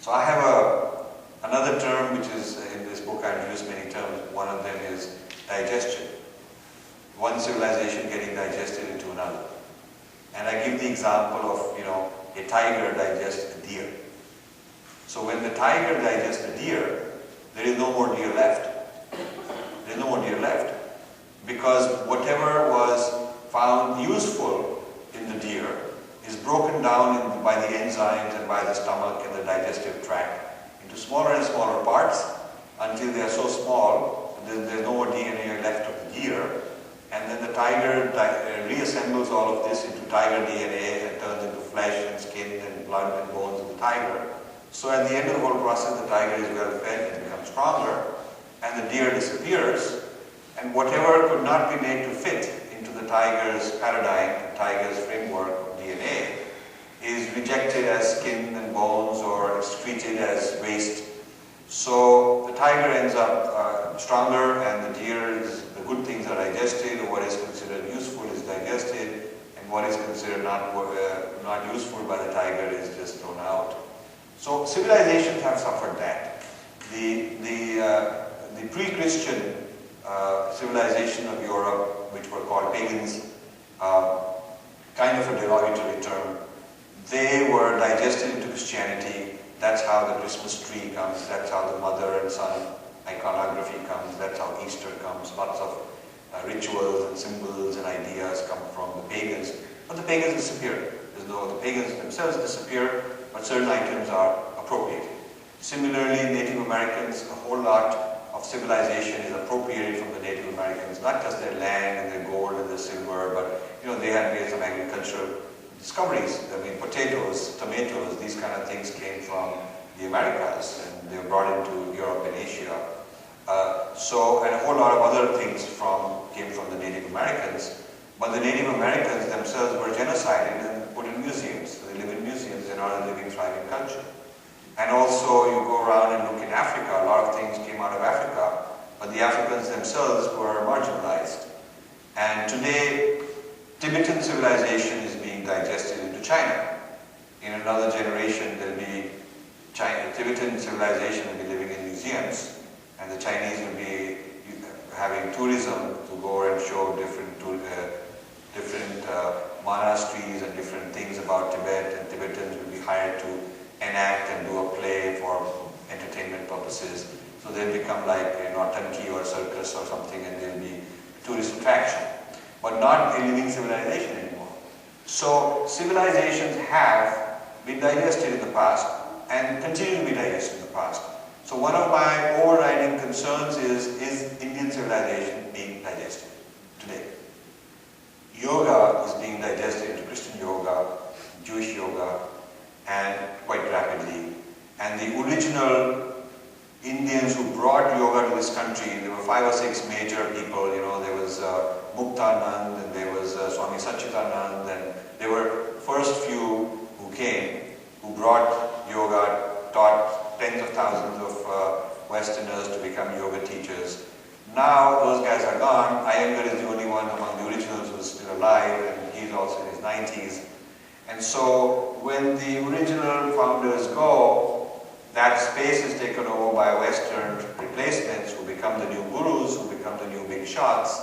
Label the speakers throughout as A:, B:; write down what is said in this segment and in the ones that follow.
A: So I have another term which is in this book. I've used many terms. One of them is digestion. One civilization getting digested into another. And I give the example of, a tiger digests a deer. So when the tiger digests a deer, there is no more deer left. There is no more deer left. Because whatever was found useful in the deer is broken down by the enzymes and by the stomach and the digestive tract into smaller and smaller parts until they are so small that there is no more DNA left of the deer. And then the tiger reassembles all of this into tiger DNA and turns into flesh and skin and blood and bones of the tiger. So at the end of the whole process, the tiger is well fed and becomes stronger, and the deer disappears, and whatever could not be made to fit into the tiger's paradigm, the tiger's framework of DNA, is rejected as skin and bones or is treated as waste. So the tiger ends up stronger, and the the good things are digested, or what is considered useful is digested, and what is considered not useful by the tiger is just thrown out. So civilizations have suffered that. The pre-Christian civilization of Europe, which were called pagans, kind of a derogatory term, they were digested into Christianity. That's how the Christmas tree comes, that's how the mother and son iconography comes, that's how Easter comes. Lots of rituals and symbols and ideas come from the pagans. But the pagans disappear. The pagans themselves disappear, but certain items are appropriated. Similarly, Native Americans, a whole lot of civilization is appropriated from the Native Americans, not just their land and their gold and their silver, but they had made some agricultural discoveries. I mean, potatoes, tomatoes, these kind of things came from the Americas, and they were brought into Europe and Asia. And a whole lot of other things came from the Native Americans. But the Native Americans themselves were genocided and put in museums. So they live in museums. They're not a living, thriving culture. And also, you go around and look in Africa, a lot of things came out of Africa, but the Africans themselves were marginalized. And today, Tibetan civilization is being digested into China. In another generation, Tibetan civilization will be living in museums, and the Chinese will be having tourism to go and show different monasteries and different things about Tibet, and Tibetans will be hired to enact and do a play for entertainment purposes. So they'll become like a Nautanki or a circus or something, and they'll be tourist attraction, but not a living civilization anymore. So civilizations have been digested in the past and continue to be digested in the past. So one of my overriding concerns is Indian civilization being digested today? Yoga is being digested into Christian yoga, Jewish yoga, and quite rapidly. And the original Indians who brought yoga to this country, there were 5 or 6 major people. There was Muktanand, and there was Swami Satchitanand, and there were first few who came, who brought yoga, taught tens of thousands of Westerners to become yoga teachers. Now those guys are gone. Iyengar is the only one among the originals who is still alive, and he's also in his 90s. And so when the original founders go, that space is taken over by Western replacements who become the new gurus, who become the new big shots,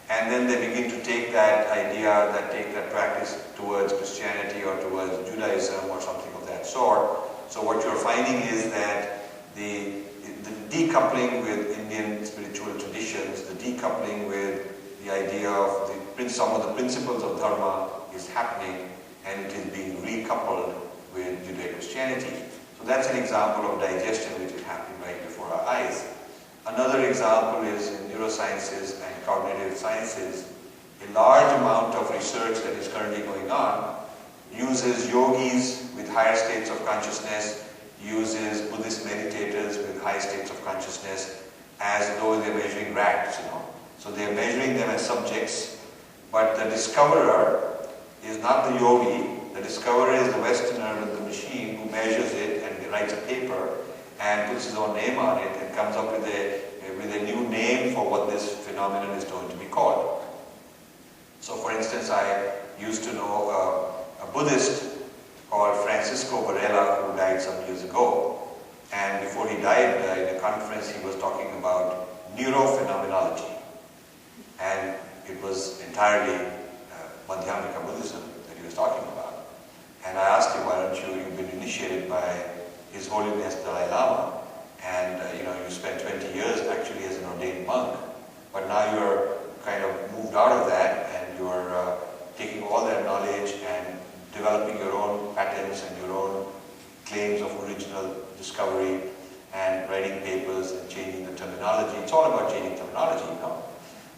A: and then they begin to take that idea, take that practice towards Christianity or towards Judaism or something of that sort. So what you're finding is that the decoupling with Indian spiritual traditions, the decoupling with the idea of some of the principles of Dharma is happening, and it is being recoupled with Judeo-Christianity. So that's an example of digestion which is happening right before our eyes. Another example is in neurosciences and cognitive sciences. A large amount of research that is currently going on uses yogis with higher states of consciousness, uses Buddhist meditators with high states of consciousness as though they're measuring rats, So they're measuring them as subjects, but the discoverer is not the yogi. The discoverer is the Westerner with the machine who measures it and writes a paper and puts his own name on it and comes up with a new name for what this phenomenon is going to be called. So for instance, I used to know a Buddhist called Francisco Varela, who died some years ago. And before he died in a conference, he was talking about neurophenomenology. And it was entirely Madhyamika Buddhism that he was talking about. And I asked him, why don't you, you've been initiated by His Holiness Dalai Lama, and you spent 20 years actually as an ordained monk, but now you're kind of moved out of that and you're taking all that knowledge and developing your own patents and your own claims of original discovery and writing papers and changing the terminology. It's all about changing terminology,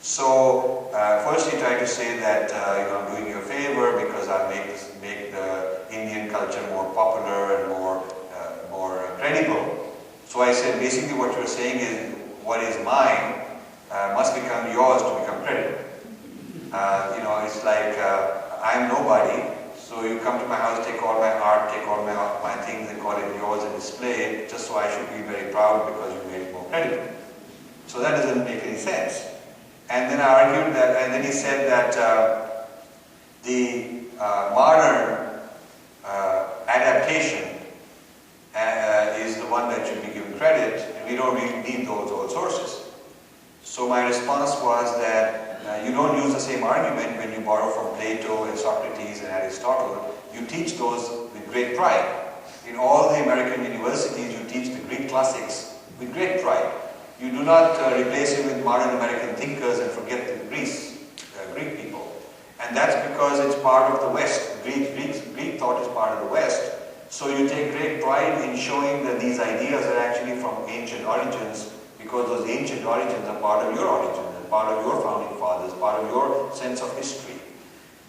A: So first he tried to say that I'm doing you a favor because I'll make the Indian culture more popular and more credible. So I said, basically what you're saying is what is mine must become yours to become credible. It's like I'm nobody, so you come to my house, take all my art, take all my things and call it yours and display it, just so I should be very proud because you made it more credible. So that doesn't make any sense. And then I argued that, and then he said that the modern adaptation is the one that should be given credit, and we don't really need those old sources. So my response was that you don't use the same argument when you borrow from Plato and Socrates and Aristotle. You teach those with great pride. In all the American universities, you teach the Greek classics with great pride. You do not replace it with modern American thinkers and forget the Greek people. And that's because it's part of the West. Greek thought is part of the West. So you take great pride in showing that these ideas are actually from ancient origins, because those ancient origins are part of your origins, and part of your founding fathers, part of your sense of history.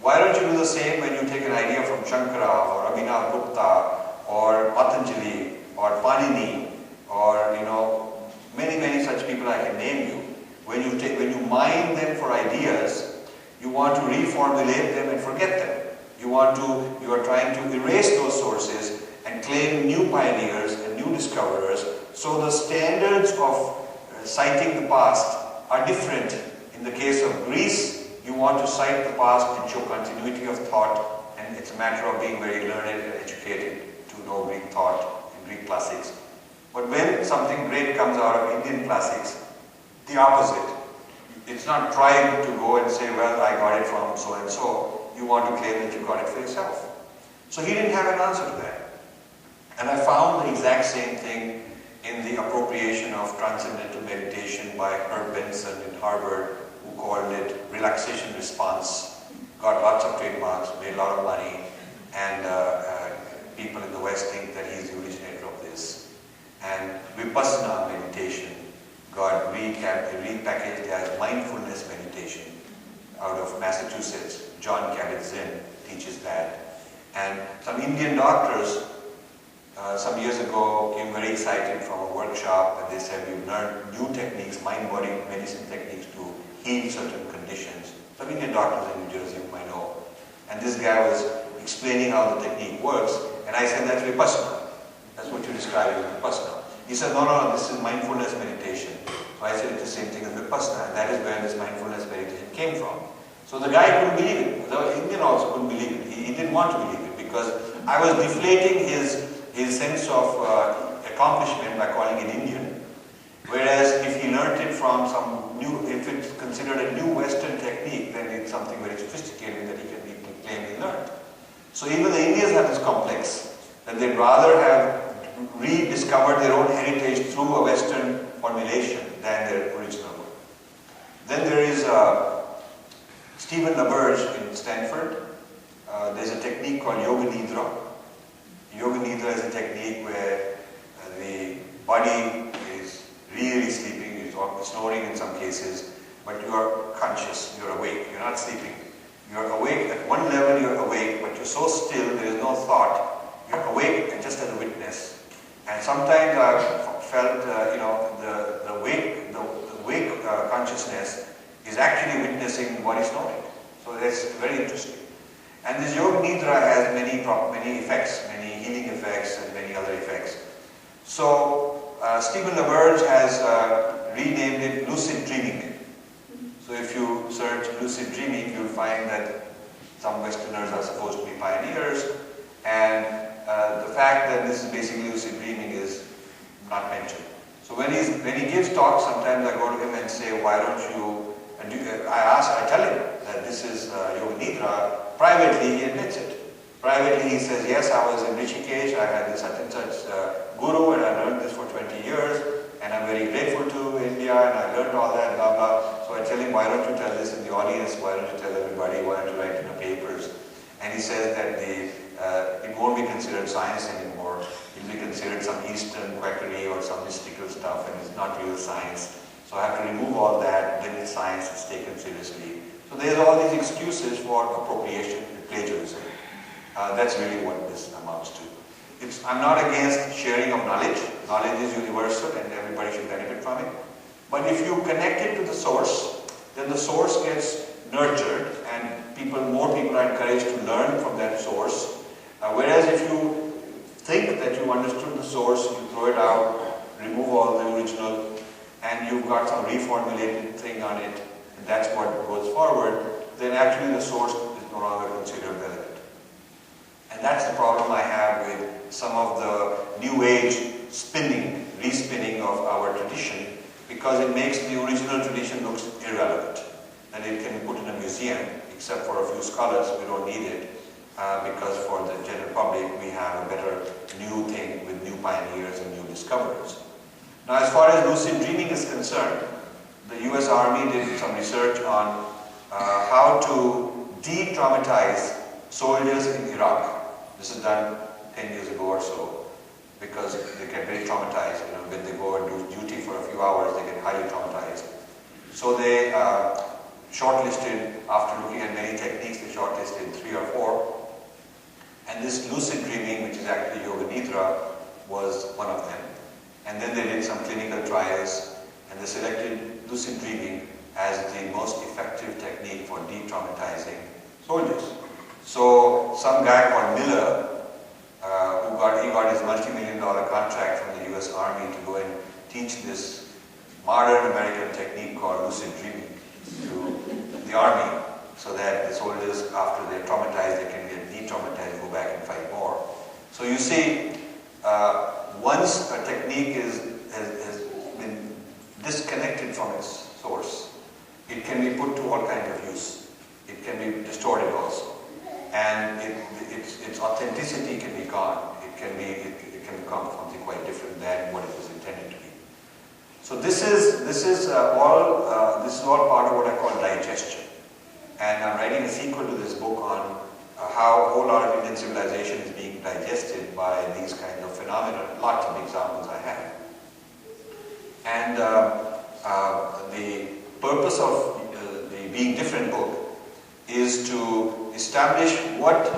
A: Why don't you do the same when you take an idea from Shankara or Abhinav Gupta or Patanjali or Panini or many such people I can name you. When you mine them for ideas, you want to reformulate them and forget them. You are trying to erase those sources and claim new pioneers and new discoverers. So the standards of citing the past are different. In the case of Greece, you want to cite the past and show continuity of thought, and it's a matter of being very learned and educated to know Greek thought and Greek classics. But when something great comes out of Indian classics, the opposite. It's not trying to go and say, well, I got it from so and so. You want to claim that you got it for yourself. So he didn't have an answer to that. And I found the exact same thing in the appropriation of transcendental meditation by Herb Benson in Harvard, who called it relaxation response, got lots of trademarks, made a lot of money, and people in the West think that he's the originator of this. And Vipassana meditation got repackaged as mindfulness meditation out of Massachusetts. John Kabat-Zinn teaches that. And some Indian doctors some years ago came very excited from a workshop, and they said, we've learned new techniques, mind-body medicine techniques to heal certain conditions. Some Indian doctors in New Jersey you might know. And this guy was explaining how the technique works, and I said, that's Vipassana. That's what you describe as Vipassana. He said, no, this is mindfulness meditation. So I said, it's the same thing as Vipassana, and that is where this mindfulness meditation came from. So the guy couldn't believe it. The Indian also couldn't believe it. He didn't want to believe it, because I was deflating his sense of accomplishment by calling it Indian. Whereas if he learned it from some new, if it's considered a new Western technique, then it's something very sophisticated that he can claim he learned. So even the Indians have this complex, that they'd rather have rediscovered their own heritage through a Western formulation than their original one. Then there is Stephen LaBerge in Stanford. There's a technique called Yoga Nidra. Yoga Nidra is a technique where the body is really sleeping, it's snoring in some cases, but you are conscious, you're awake, you're not sleeping. You're awake, at one level you're awake, but you're so still, there is no thought. You're awake and just as a witness. And sometimes I've felt, the wake consciousness is actually witnessing the body snoring. So that's very interesting. And this Yoga Nidra has many effects, many healing effects and many other effects. So Stephen LaBerge has renamed it lucid dreaming. So if you search lucid dreaming, you'll find that some Westerners are supposed to be pioneers, and the fact that this is basically lucid dreaming is not mentioned. So when he gives talks, sometimes I go to him and say, why don't you, I tell him that this is Yoga Nidra. Privately, he admits it. Privately, he says, yes, I was in Rishikesh, I had this such and such guru, and I learned this for 20 years, and I'm very grateful to India, and I learned all that, blah, blah. So I tell him, why don't you tell this in the audience? Why don't you tell everybody? Why don't you write in the papers? And he says that it won't be considered science anymore. It will be considered some Eastern quackery or some mystical stuff, and it's not real science. So I have to remove all that, then it's science, it's taken seriously. So there's all these excuses for appropriation and plagiarism. That's really what this amounts to. I'm not against sharing of knowledge. Knowledge is universal and everybody should benefit from it. But if you connect it to the source, then the source gets nurtured and more people are encouraged to learn from that source. Whereas if you think that you understood the source, you throw it out, remove all the original, and you've got some reformulated thing on it, and that's what goes forward, then actually the source is no longer considered relevant. And that's the problem I have with some of the new age respinning of our tradition, because it makes the original tradition look irrelevant. And it can be put in a museum, except for a few scholars, we don't need it, because for the general public we have a better new thing with new pioneers and new discoverers. Now as far as lucid dreaming is concerned, the US Army did some research on how to de-traumatize soldiers in Iraq. This is done 10 years ago or so, because they get very traumatized. When they go and do duty for a few hours, they get highly traumatized. So they shortlisted, after looking at many techniques, they shortlisted 3 or 4. And this lucid dreaming, which is actually Yoga Nidra, was one of them. And then they did some clinical trials, and they selected lucid dreaming as the most effective technique for de-traumatizing soldiers. So some guy called Miller, he got his multi-million-dollar contract from the US Army to go and teach this modern American technique called lucid dreaming to the Army, so that the soldiers, after they're traumatized, they can get de-traumatized, go back and fight more. So you see, once a technique has been disconnected from its source, it can be put to all kinds of use. It can be distorted also. And its authenticity can be gone. It can become something quite different than what it was intended to be. So this is all part of what I call digestion. And I'm writing a sequel to this book on how a whole lot of Indian civilization is being digested by these kinds of phenomena. Lots of examples I have. And the purpose of the Being Different book is to establish what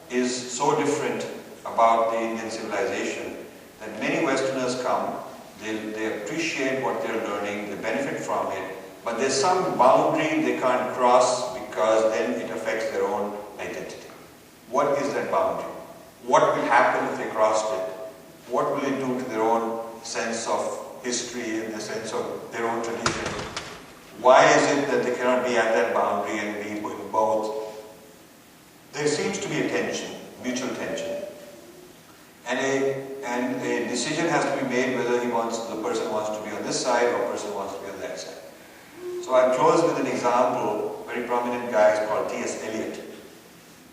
A: is so different about the Indian civilization that many Westerners come, they appreciate what they're learning, they benefit from it, but there's some boundary they can't cross because then it affects their own identity. What is that boundary? What will happen if they crossed it? What will it do to their own sense of history and the sense of their own tradition? Why is it that they cannot be at that boundary and be in both? There seems to be a tension, mutual tension, and a decision has to be made whether the person wants to be on this side or the person wants to be on that side. So I close with an example. A very prominent guy is called T.S. Eliot.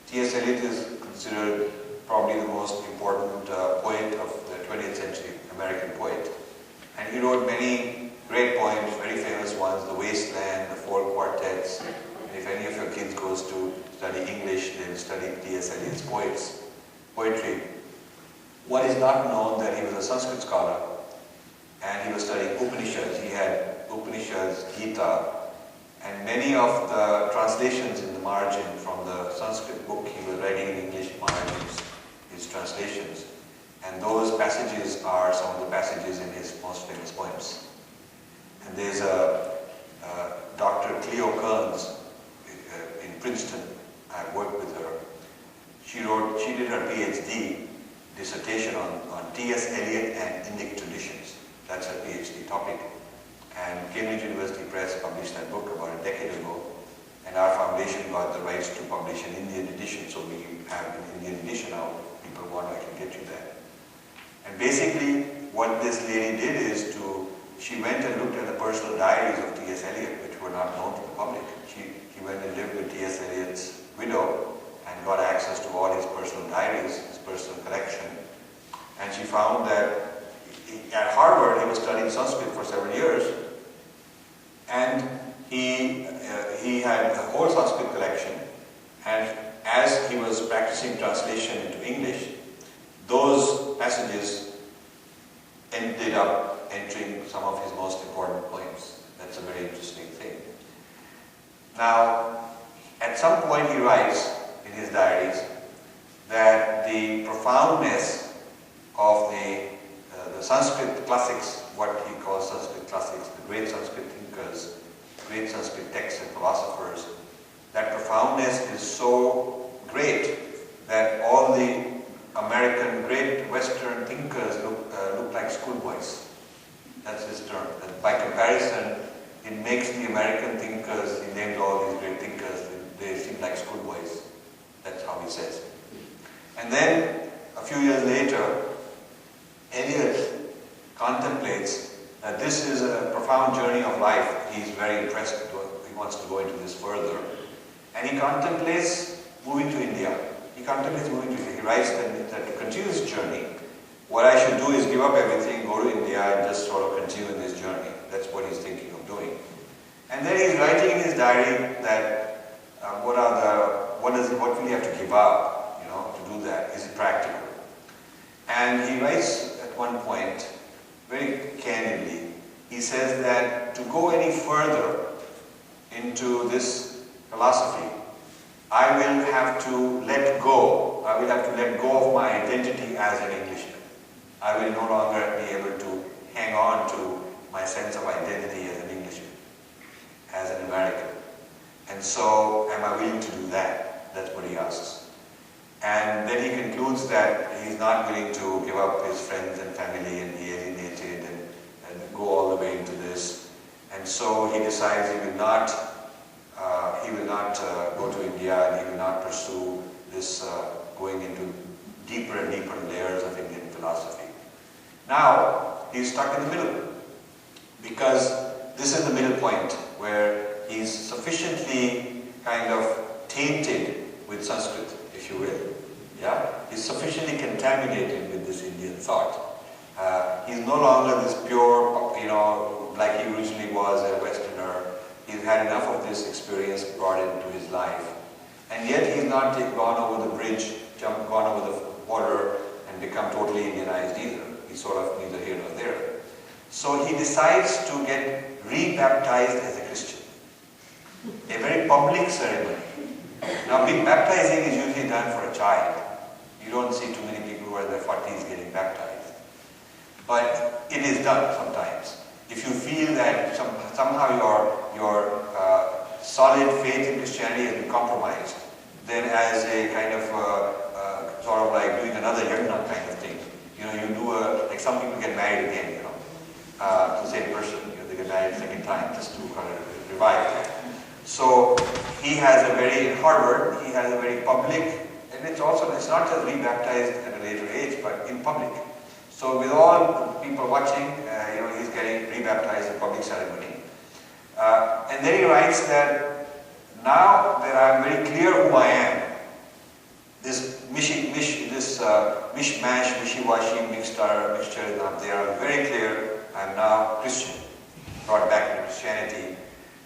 A: T.S. Eliot is considered probably the most important poet of the 20th century, American poet. And he wrote many great poems, very famous ones, The Wasteland, the Four Quartets. And if any of your kids goes to study English, they'll study T.S. Eliot's poetry. What is not known that he was a Sanskrit scholar and he was studying Upanishads. He had Upanishads, Gita, and many of the translations in the margin from the Sanskrit book he was writing in English margins, his translations. And those passages are some of the passages in his most famous poems. And there's a Dr. Cleo Kearns in Princeton. I've worked with her. She did her PhD dissertation on T.S. Eliot and Indic traditions. That's her PhD topic. And Cambridge University Press published that book about a decade ago. And our foundation got the rights to publish an Indian edition, so we have an Indian edition now. People want, I can get you that. And basically what this lady did is she went and looked at the personal diaries of T.S. Eliot, which were not known to the public. He went and lived with T.S. Eliot's widow and got access to all his personal diaries, his personal collection. And she found that at Harvard he was studying Sanskrit for several years, and he had a whole Sanskrit collection, and as he was practicing translation into English, those passages ended up entering some of his most important poems. That's a very interesting thing. Now, at some point he writes in his diaries that the profoundness of the Sanskrit classics, what he calls Sanskrit classics, the great Sanskrit thinkers, great Sanskrit texts and philosophers, that profoundness is so great that all the American great Western thinkers look like schoolboys. That's his term. And by comparison, it makes the American thinkers, he named all these great thinkers, they seem like schoolboys. That's how he says. And then, a few years later, Eliot contemplates that this is a profound journey of life. He's very impressed, he wants to go into this further. And he contemplates moving to India. He contemplates moving to India. He writes that to continue this journey, what I should do is give up everything, go to India and just sort of continue in this journey. That's what he's thinking of doing. And then he's writing in his diary that what will he have to give up, to do that? Is it practical? And he writes at one point, very candidly, he says that to go any further into this philosophy, I will have to let go. I will have to let go of my identity as an Englishman. I will no longer be able to hang on to my sense of identity as an Englishman, as an American. And so, am I willing to do that? That's what he asks. And then he concludes that he's not willing to give up his friends and family and be alienated and go all the way into this. And so he decides he will not go to India, and he will not pursue this going into deeper and deeper layers of Indian philosophy. Now, he's stuck in the middle, because this is the middle point where he's sufficiently kind of tainted with Sanskrit, if you will. Yeah? He's sufficiently contaminated with this Indian thought. He's no longer this pure, like he originally was a Westerner. He's had enough of this experience brought into his life. And yet he's not gone over the bridge, gone over the border and become totally Indianized either. He's sort of neither here nor there. So he decides to get re-baptized as a Christian. A very public ceremony. Now, baptizing is usually done for a child. You don't see too many people who are in their 40s getting baptized. But it is done sometimes. If you feel that somehow your solid faith in Christianity has been compromised, then as a kind of sort of like doing another yagna kind of thing, you do like some people get married again, to the same person, they get married a second time just to kind of revive that. So he has in Harvard, he has a very public, and it's not just re-baptized at a later age, but in public. So with all people watching, he's getting re-baptized in public ceremony. And then he writes that now that I'm very clear who I am, this mishmash, wishy-washy mixture is not there. I'm very clear. I'm now Christian, brought back to Christianity.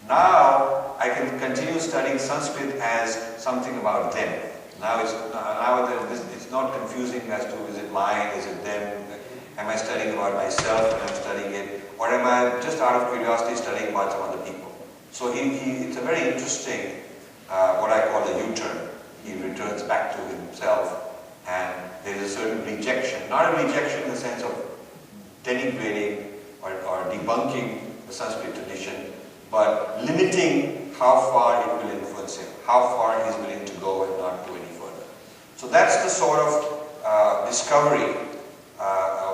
A: Now I can continue studying Sanskrit as something about them. Now it's not confusing as to is it mine, is it them? Am I studying about myself when I'm studying it, or am I just out of curiosity studying about some other people? So it's a very interesting, what I call a U-turn. He returns back to himself, and there is a certain rejection, not a rejection in the sense of denigrating or debunking the Sanskrit tradition, but limiting how far it will influence him, how far he's willing to go and not go any further. So that's the sort of discovery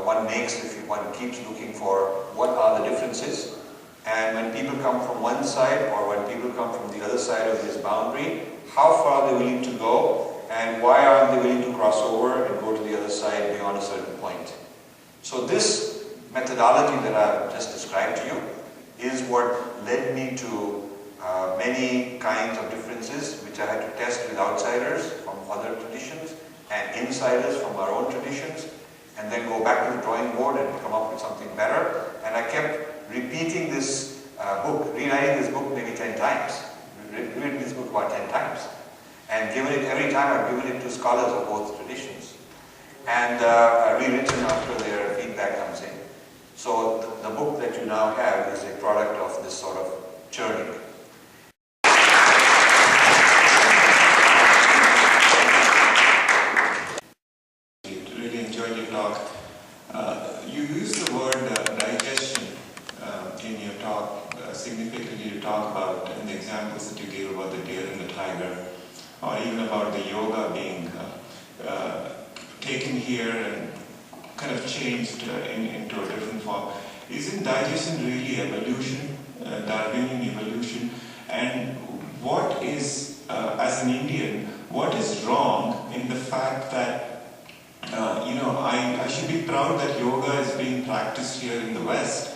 A: one makes if one keeps looking for what are the differences. And when people come from one side or when people come from the other side of this boundary, how far they're willing to go and why aren't they willing to cross over and go to the other side beyond a certain point. So this methodology that I've just described to you is what led me to many kinds of differences which I had to test with outsiders from other traditions and insiders from our own traditions, and then go back to the drawing board and come up with something better. And I kept repeating this book, rewriting this book maybe 10 times. Read this book about 10 times. And given it, every time I've given it to scholars of both traditions. And rewritten after their feedback comes in. So the book that you now have is a product of this sort of churning.
B: Really enjoyed your talk. You used the word digestion in your talk significantly to talk about, and the examples that you gave about the deer and the tiger, or even about the yoga being taken here and kind of changed into a different form. Isn't digestion really evolution, Darwinian evolution? And what is, as an Indian, what is wrong in the fact that I should be proud that yoga is being practiced here in the West?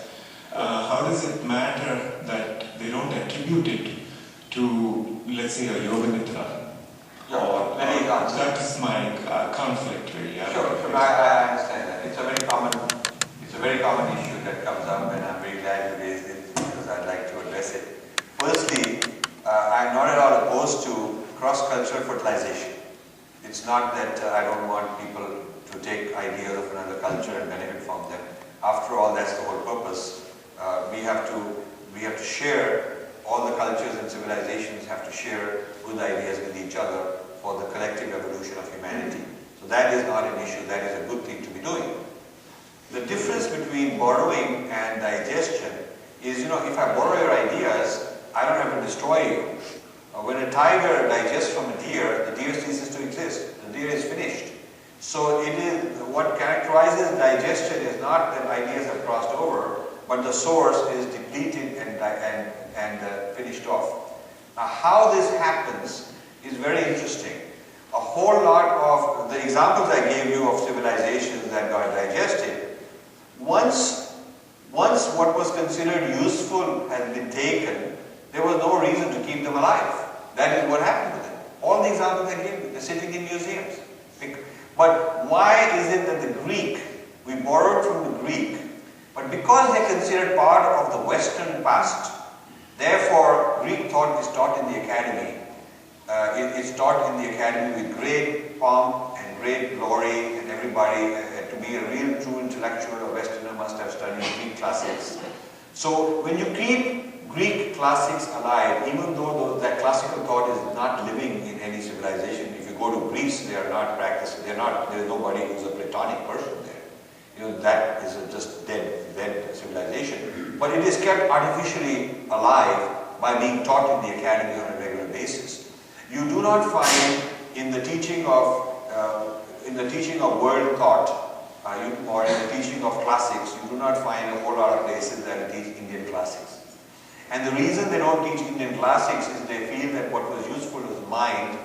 B: How does it matter that they don't attribute it to, let's say, a yoga nidra? That is my conflict, really.
A: Sure, I understand that. It's a very common issue that comes up, and I'm very glad you raised it because I'd like to address it. Firstly, I'm not at all opposed to cross-cultural fertilization. It's not that I don't want people to take ideas of another culture and benefit from them. After all, that's the whole purpose. We have to share. All the cultures and civilizations have to share good ideas with each other for the collective evolution of humanity. So that is not an issue, that is a good thing to be doing. The difference between borrowing and digestion is, if I borrow your ideas, I don't have to destroy you. When a tiger digests from a deer, the deer ceases to exist. The deer is finished. So it is, what characterizes digestion is not that ideas have crossed over, but the source is depleted and finished off. Now, how this happens is very interesting. A whole lot of the examples I gave you of civilizations that got digested, once what was considered useful has been taken, there was no reason to keep them alive. That is what happened to them. All the examples I gave you, they're sitting in museums. But why is it that the Greek, we borrowed from the Greek, but because they're considered part of the Western past, therefore Greek thought is taught in the academy. It's taught in the academy with great pomp and great glory, and everybody, to be a real true intellectual or Westerner must have studied Greek classics. So when you keep Greek classics alive, even though that classical thought is not living in any civilization, if you go to Greece, they are not practicing, there is nobody who's a Platonic person there. That is a just dead civilization. But it is kept artificially alive by being taught in the academy on a regular basis. You do not find in the teaching of world thought or in the teaching of classics, you do not find a whole lot of places that teach Indian classics. And the reason they don't teach Indian classics is they feel that what was useful as mind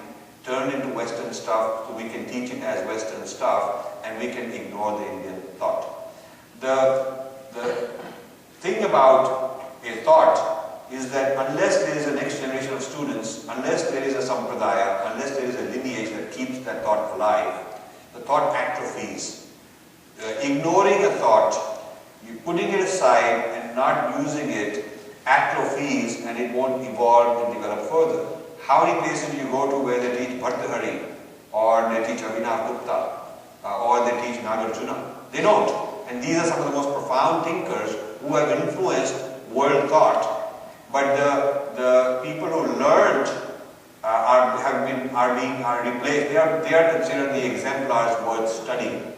A: turned into Western stuff, so we can teach it as Western stuff and we can ignore the Indian thought. The thing about a thought is that unless there is a next generation of students, unless there is a sampradaya, unless there is a lineage that keeps that thought alive, the thought atrophies. Ignoring a thought, you putting it aside and not using it atrophies and it won't evolve and develop further. How many places do you go to where they teach Bhartahari, or they teach Abhinav Gupta, or they teach Nagarjuna? They don't. And these are some of the most profound thinkers who have influenced world thought. But the people who learned are replaced. They are considered the exemplars worth studying.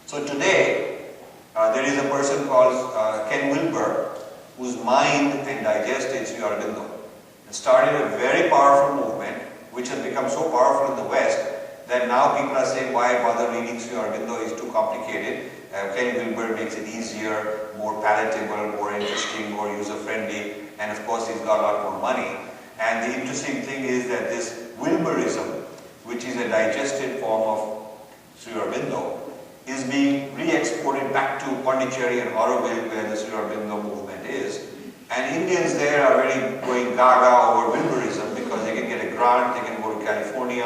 A: So today there is a person called Ken Wilber, whose mind and digested Sri Aurobindo, and started a very powerful movement which has become so powerful in the West that now people are saying, why bother reading Sri Aurobindo, is too complicated. Ken Wilber makes it easier, more palatable, more interesting, more user-friendly, and of course he's got a lot more money. And the interesting thing is that this Wilberism, which is a digested form of Sri Aurobindo, is being re-exported back to Pondicherry and Auroville, where the Sri Aurobindo movement is. And Indians there are very going gaga over Wilburism because they can get a grant, they can go to California,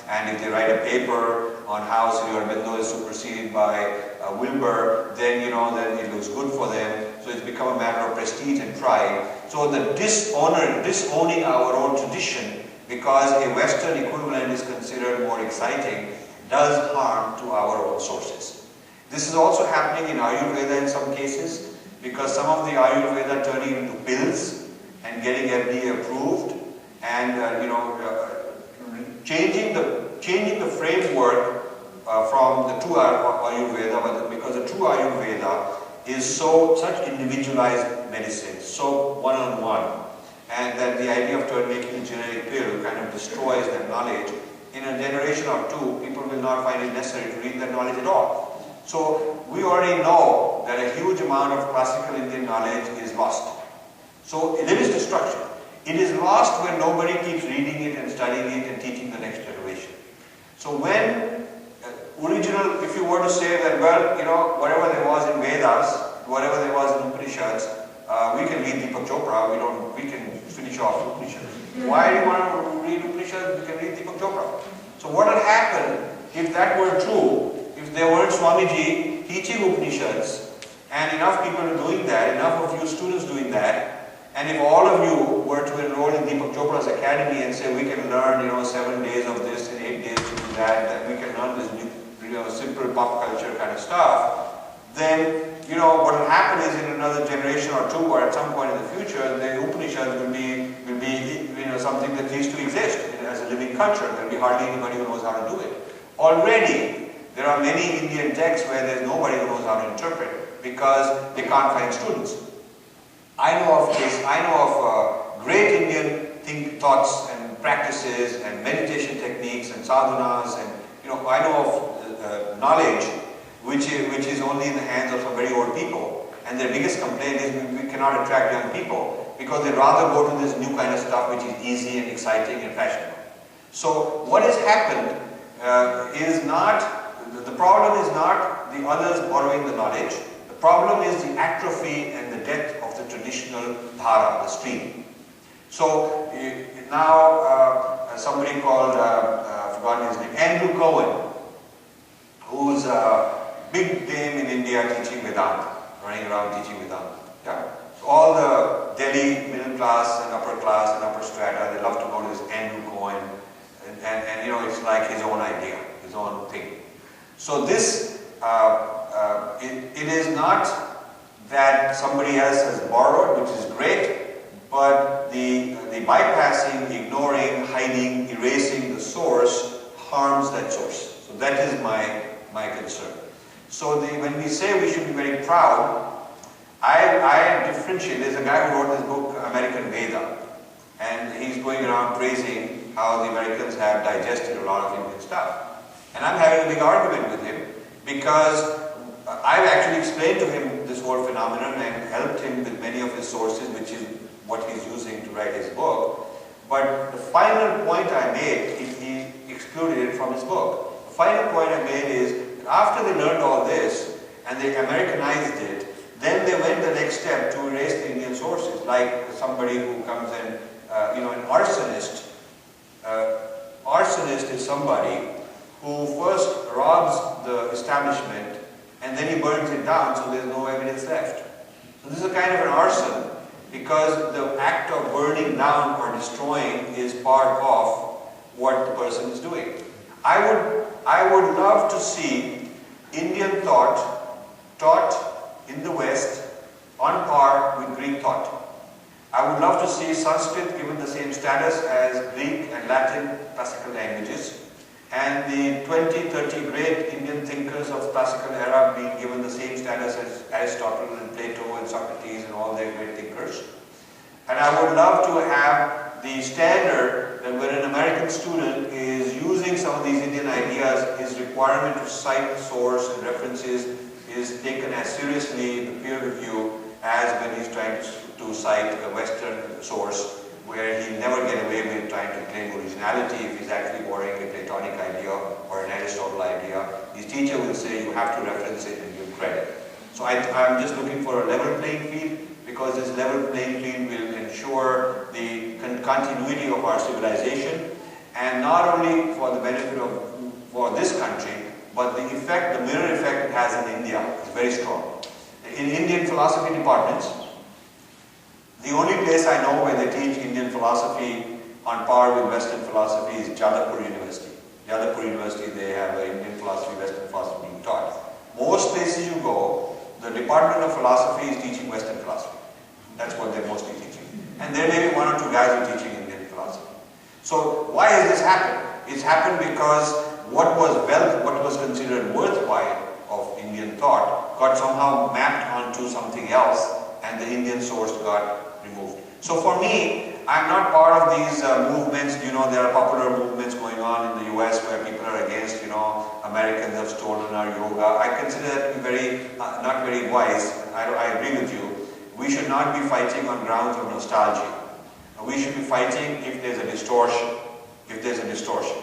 A: and if they write a paper on how Sri Aurobindo is superseded by Wilbur, then then it looks good for them. So it's become a matter of prestige and pride. So the disowning our own tradition because a Western equivalent is considered more exciting does harm to our own sources. This is also happening in Ayurveda in some cases because some of the Ayurveda turning into pills and getting FDA approved and changing the framework from the true Ayurveda, because the true Ayurveda is such individualized medicine, so one-on-one, and that the idea of making a generic pill kind of destroys that knowledge. In a generation or two, people will not find it necessary to read that knowledge at all. So we already know that a huge amount of classical Indian knowledge is lost. So there is destruction. It is lost when nobody keeps reading it and studying it and teaching the next generation. So when if you were to say that, well, whatever there was in Vedas, whatever there was in Upanishads, we can read Deepak Chopra, we can finish off Upanishads. Why do you want to read Upanishads? We can read Deepak Chopra. So what will happen if that were true, if there weren't Swamiji teaching Upanishads, and enough people are doing that, enough of you students doing that, and if all of you were to enroll in Deepak Chopra's academy and say we can learn 7 days of this and 8 days to do that we can learn this simple pop culture kind of stuff, then what will happen is in another generation or two or at some point in the future, the Upanishads will be something that needs to exist as a living culture. There will be hardly anybody who knows how to do it. Already, there are many Indian texts where there is nobody who knows how to interpret because they can't find students. I know of great Indian thoughts and practices and meditation techniques and sadhanas, and I know of knowledge which is only in the hands of some very old people, and their biggest complaint is we cannot attract young people because they rather go to this new kind of stuff which is easy and exciting and fashionable. So what has happened is not, the problem is not the others borrowing the knowledge. The problem is the atrophy and the death of the traditional dhara, the stream. So now somebody called, I've forgotten his name, Andrew Cohen, who's a big name in India teaching Vedanta, running around teaching Vedanta. Yeah? So all the Delhi middle class and upper strata, they love to go to this Andrew Cohen, and it's like his own idea, his own thing. So this, it is not that somebody else has borrowed, which is great, but the bypassing, ignoring, hiding, erasing the source harms that source. So that is my concern. So when we say we should be very proud, I differentiate. There's a guy who wrote this book, American Veda, and he's going around praising how the Americans have digested a lot of Indian stuff. And I'm having a big argument with him because I've actually explained to him this whole phenomenon and helped him with many of his sources, which is what he's using to write his book. But the final point I made, he excluded it from his book. The final point I made is that after they learned all this and they Americanized it, then they went the next step to erase the Indian sources, like somebody who comes and, an arsonist. Arsonist is somebody who first robs the establishment and then he burns it down so there's no evidence left. So this is a kind of an arson because the act of burning down or destroying is part of what the person is doing. I would love to see Indian thought taught in the West on par with Greek thought. I would love to see Sanskrit given the same status as Greek and Latin classical languages, and the 20, 30 great Indian thinkers of classical era being given the same status as Aristotle and Plato and Socrates and all their great thinkers. And I would love to have the standard that when an American student is using some of these Indian ideas, his requirement to cite the source and references is taken as seriously in the peer review as when he's trying to cite a Western source where he'll never get away with trying to claim originality if he's actually borrowing a Platonic idea or an Aristotle idea. His teacher will say you have to reference it and give credit. So I'm just looking for a level playing field, because this level playing field will ensure the continuity of our civilization, and not only for the benefit of for this country, but the effect, the mirror effect it has in India is very strong. In Indian philosophy departments, the only place I know where they teach Indian philosophy on par with Western philosophy is Jadavpur University. Jadavpur University, they have Indian philosophy, Western philosophy being taught. Most places you go, the Department of Philosophy is teaching Western philosophy. That's what they're mostly teaching. And there may be one or two guys who are teaching Indian philosophy. So why has this happened? It's happened because what was considered worthwhile of Indian thought got somehow mapped onto something else, and the Indian source got removed. So for me, I'm not part of these movements. You know, there are popular movements going on in the US where people are against, Americans have stolen our yoga. I consider that to be very, not very wise. I agree with you. We should not be fighting on grounds of nostalgia. We should be fighting if there's a distortion. If there's a distortion.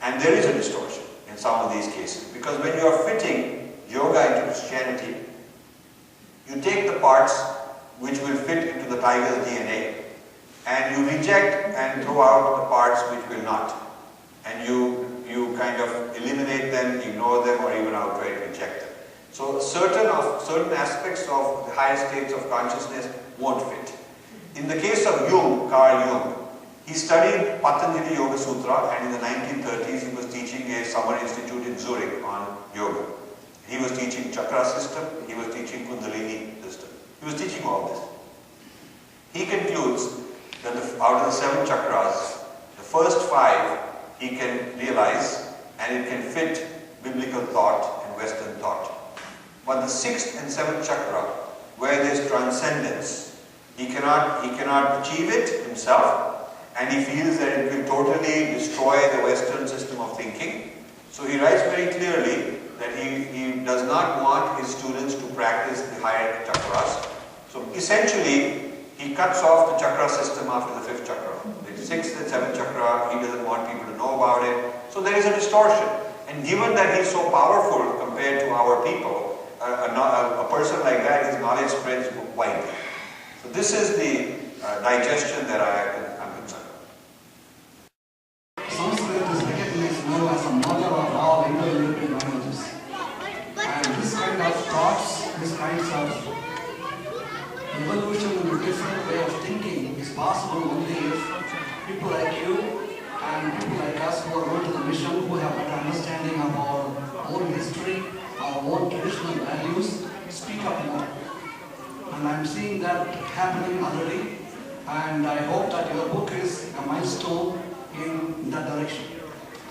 A: And there is a distortion in some of these cases. Because when you are fitting yoga into Christianity, you take the parts which will fit into the tiger's DNA, and you reject and throw out the parts which will not. And you kind of eliminate them, ignore them, or even outright reject them. So certain aspects of the higher states of consciousness won't fit. In the case of Carl Jung, he studied Patanjali Yoga Sutra, and in the 1930s he was teaching a summer institute in Zurich on yoga. He was teaching chakra system, he was teaching Kundalini system. He was teaching all this. He concludes that out of the 7 chakras, the first 5 he can realize, and it can fit biblical thought and Western thought. But the 6th and 7th chakra, where there is transcendence, he cannot achieve it himself, and he feels that it will totally destroy the Western system of thinking. So he writes very clearly that he does not want his students to practice the higher chakras. So essentially, he cuts off the chakra system after the 5th chakra. The 6th and 7th chakra, he doesn't want people to know about it. So there is a distortion. And given that he is so powerful compared to our people, a person like that, his knowledge spreads widely. So this is the digestion that I'm concerned with.
C: Sanskrit is recognized now as a mother of all Indo-European languages. And this kind of thoughts, this kinds of evolution in a different way of thinking is possible only if people like you and people like us who are going to the mission, who have better understanding of our own history, our own traditional values, speak up more. And I'm seeing that happening already, and I hope that your book is a milestone in that direction.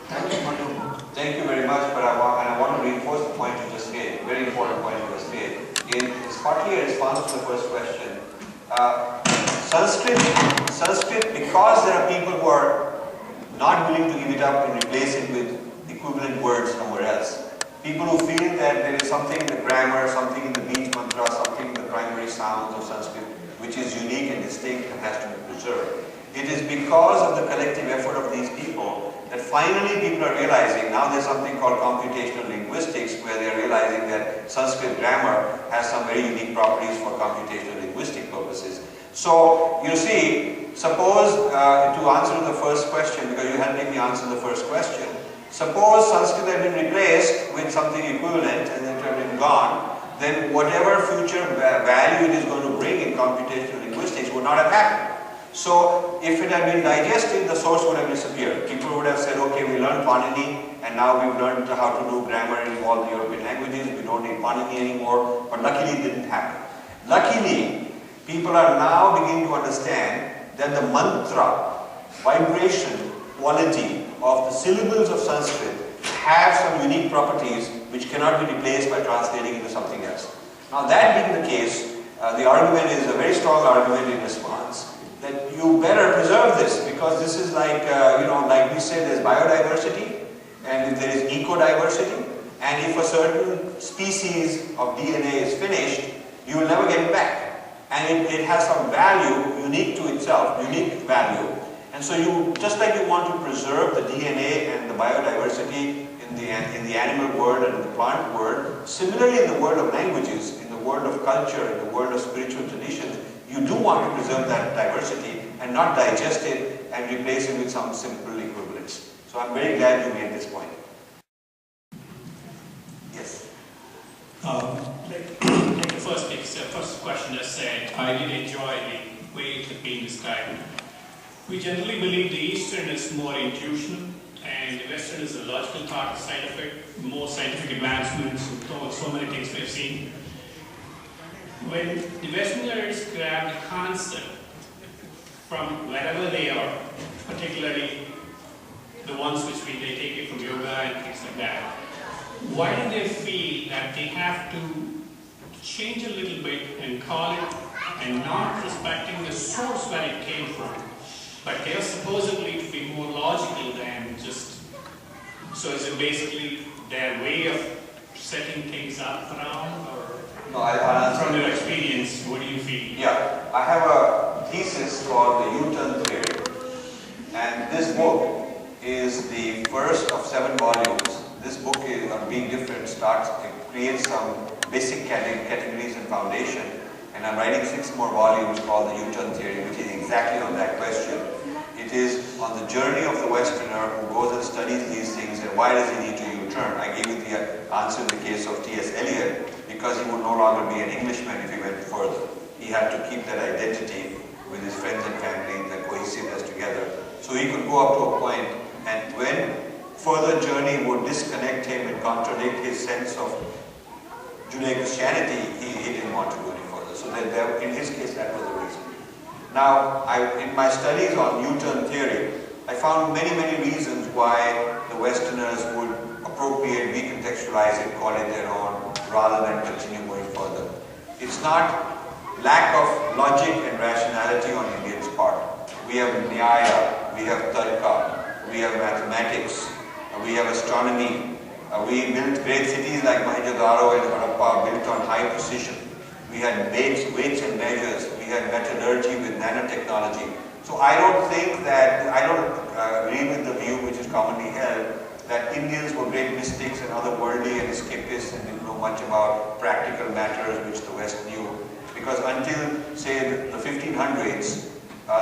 C: Thank you for your book.
A: Thank you very much, but I want to reinforce the point you just made, very important point you just made. It's partly a response to the first question. Sanskrit, because there are people who are not willing to give it up and replace it with equivalent words somewhere else. People who feel that there is something in the grammar, something in the beach mantra, something in the primary sounds of Sanskrit which is unique and distinct and has to be preserved. It is because of the collective effort of these people that finally people are realizing, now there's something called computational linguistics, where they're realizing that Sanskrit grammar has some very unique properties for computational linguistic purposes. So, you see, suppose, to answer the first question, because you helped me answer the first question, suppose Sanskrit had been replaced with something equivalent and it had been gone, then whatever future value it is going to bring in computational linguistics would not have happened. So, if it had been digested, the source would have disappeared. People would have said, okay, we learned Panini, and now we've learned how to do grammar in all the European languages, we don't need Panini anymore, but luckily it didn't happen. Luckily, people are now beginning to understand that the mantra, vibration, quality of the syllables of Sanskrit have some unique properties which cannot be replaced by translating into something else. Now that being the case, the argument is a very strong argument in response that you better preserve this, because this is like, like we said, there's biodiversity and there is ecodiversity, and if a certain species of DNA is finished, you will never get it back. and it has some value unique to itself, unique value. And so you, just like you want to preserve the DNA and the biodiversity in the animal world and in the plant world, similarly in the world of languages, in the world of culture, in the world of spiritual traditions, you do want to preserve that diversity and not digest it and replace it with some simple equivalents. So I'm very glad you made this point. Yes?
D: Like the first questioner said, I did enjoy the way it had been described. We generally believe the Eastern is more intuitional and the Western is the logical part side of it, more scientific advancements, so many things we've seen. When the Westerners grab the concept from wherever they are, particularly the ones which they take it from yoga and things like that, why do they feel that they have to change a little bit and call it, and not respecting the source where it came from, but they are supposedly to be more logical than just, so is it basically their way of setting things up around, or
A: no, I'll
D: from your experience, what do you feel?
A: Yeah, I have a thesis called the U-turn theory, and this book is the first of 7 volumes. This book is, on being different, it creates some basic categories and foundation, and I'm writing 6 more volumes called the U-turn theory, which is exactly on that question. It is on the journey of the Westerner who goes and studies these things, and why does he need to U-turn? I gave you the answer in the case of T.S. Eliot, because he would no longer be an Englishman if he went further. He had to keep that identity with his friends and family, that cohesiveness together. So he could go up to a point, and when further journey would disconnect him and contradict his sense of Judeo-Christianity, he didn't want to go any further. So that in his case, that was the reason. Now, in my studies on U-turn theory, I found many, many reasons why the Westerners would appropriate, recontextualize it, call it their own, rather than continue going further. It's not lack of logic and rationality on Indians' part. We have Nyaya, we have Tarka, we have mathematics, we have astronomy. We built great cities like Mohenjo-daro and Harappa built on high precision. We had weights and measures. We had metallurgy with nanotechnology. So I don't agree with the view which is commonly held that Indians were great mystics and otherworldly and escapists and didn't know much about practical matters which the West knew. Because until, say, the 1500s,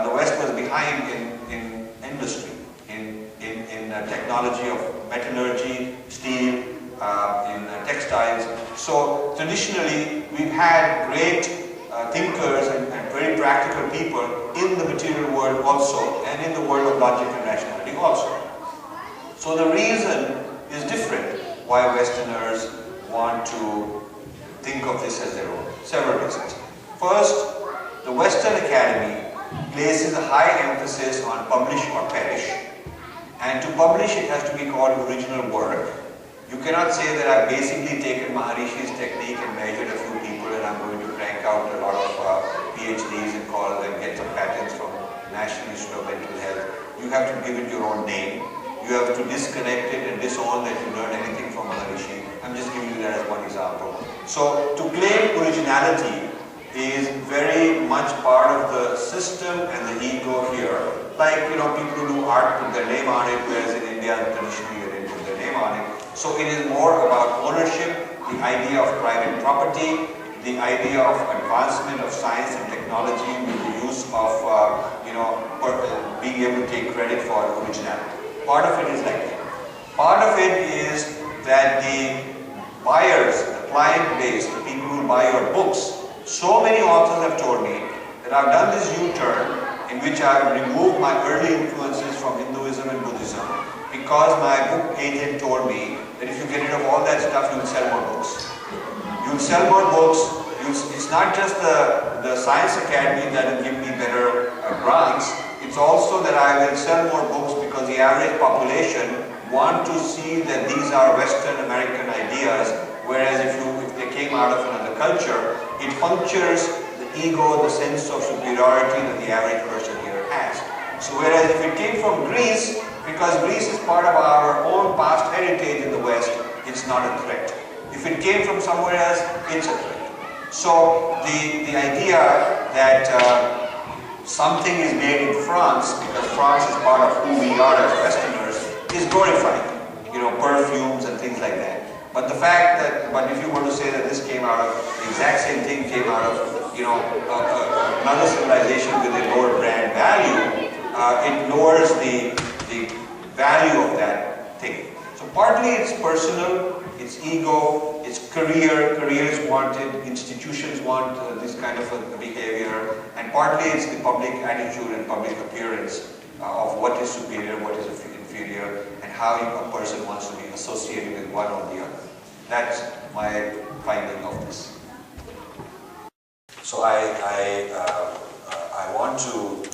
A: the West was behind in industry, in technology of metallurgy, steel, in textiles. So traditionally, we've had great thinkers and very practical people in the material world also, and in the world of logic and rationality also. So the reason is different why Westerners want to think of this as their own. Several reasons. First, the Western Academy places a high emphasis on publish or perish. And to publish, it has to be called original work. You cannot say that I've basically taken Maharishi's technique and measured a few people and I'm going to crank out a lot of PhDs and call them, get some patents from National Institute of Mental Health. You have to give it your own name. You have to disconnect it and disown that you learned anything from Maharishi. I'm just giving you that as one example. So to claim originality is very much part of the system and the ego here. Like, people who do art put their name on it, whereas in India traditionally they didn't put their name on it. So it is more about ownership, the idea of private property, the idea of advancement of science and technology with the use of, being able to take credit for originality. Part of it is like that. Part of it is that the buyers, the client base, the people who buy your books, so many authors have told me that I've done this U-turn in which I've removed my early influences from Hinduism and Buddhism because my book agent told me that if you get rid of all that stuff, you'll sell more books. You'll sell more books. It's not just the Science Academy that will give me better grants. It's also that I will sell more books because the average population want to see that these are Western American ideas, whereas if they came out of another culture, it punctures the ego, the sense of superiority that the average person here has. So whereas if it came from Greece, because Greece is part of our own past heritage in the West, it's not a threat. If it came from somewhere else, it's a threat. So the idea that something is made in France, because France is part of who we are as Westerners, is glorified. You know, perfumes and things like that. But the fact that, but if you were to say that this came out of, the exact same thing came out of, you know, another civilization with a lower brand value, it lowers the value of that thing. So partly it's personal, it's ego, it's career, careers wanted, institutions want this kind of a behavior, and partly it's the public attitude and public appearance of what is superior, what is inferior, and how a person wants to be associated with one or the other. That's my finding of this. So I want to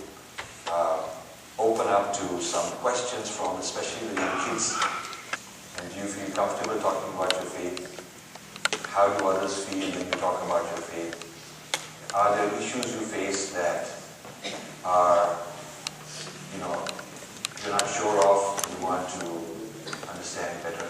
A: open up to some questions from especially the young kids. And do you feel comfortable talking about your faith? How do others feel when you talk about your faith? Are there issues you face that are, you know, you're not sure of, you want to understand better?